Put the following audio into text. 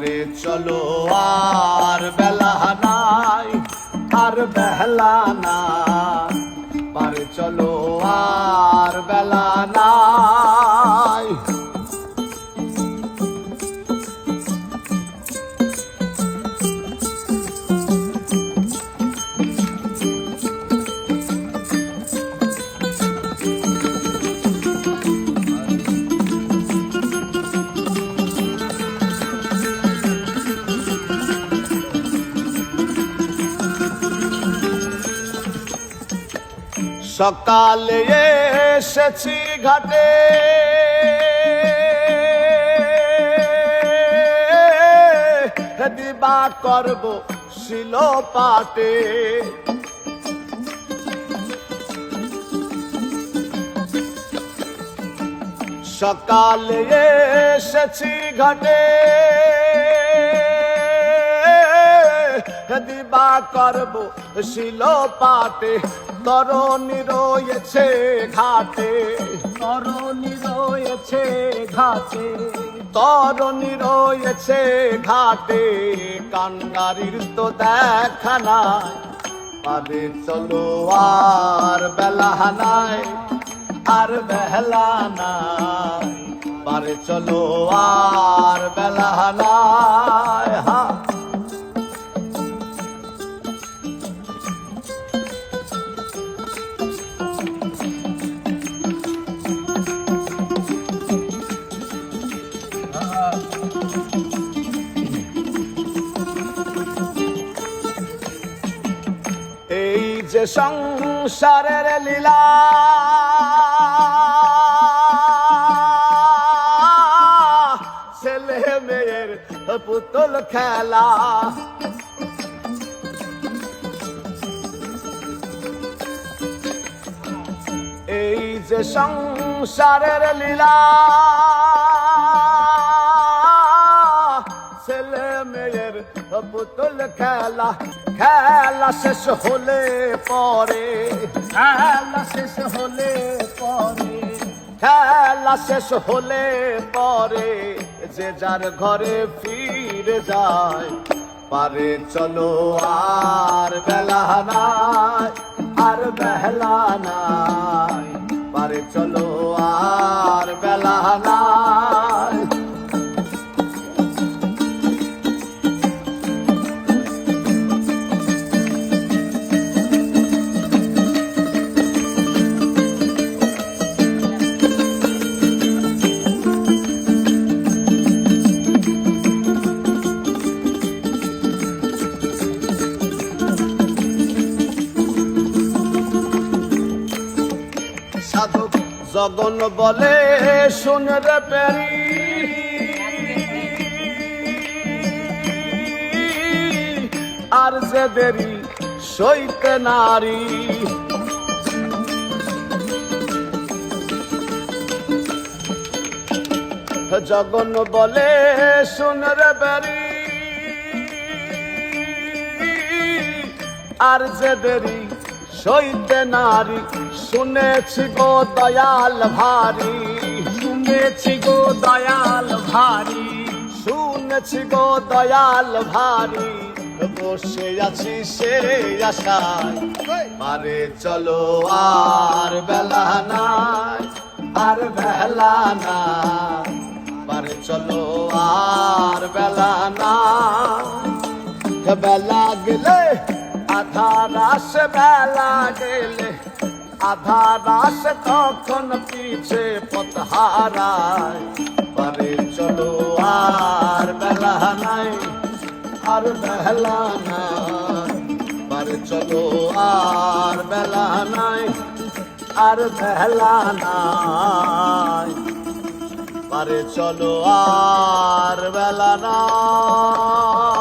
পারে চলো আর বেলা নাই, আর বেলা নাই, পারে চলো আর বেলা নাই। সকালে এসেছি ঘাটে, দিবা করব শিল পাটে। সকালে এসেছি ঘাটে, দিবা করব শিল পাটে। তরুণী রয়েছে ঘাটে, তরুণী রয়েছে ঘাটে, তরুণী রয়েছে ঘাটে। কান্ডারির তো দেখা নাই, পারে চলো আর বেলা নাই, আর বেলা নাই, পারে চলো আর বেলা নাই। হা এই যে সংসারের লীলা, ছেলে মেয়ের পুতুল খেলা। এই যে সংসারের লীলা, ছেলে মেয়ের পুতুল খেলা। খেলা শেষ হলে পরে, খেলা শেষ হলে পরে, খেলা শেষ হলে পরে যে যার ঘরে ফিরে যায়। পারে চলো আর বেলা নাই, আর বেলা নাই, পারে চলো আর বেলা নাই। সাধক জগন বলে শুনে রে পেরি, আর যে দেরি সইতে নারী। জগন বলে শুনে রে পেরি, আর যে দেরি সইতে নারী। শুনেছি গো দয়াল ভারী, শুনেছি গো দয়াল ভারী, শুনেছি গো দয়াল ভারী। বসে আছি সে আশায়, পারে চলো আর বেলা নাই, আর বেলা নাই, পারে চলো আর বেলা নাই। বেলা গেলে আধা রাস, বেলা গেলে আধা রাস, তখন পিছে পথ হারায়। পারে চলো আর বেলা নাই, আর বেলা নাই, পারে চলো আর বেলা নাই, আর বেলা নাই, পারে চলো আর বেলা নাই।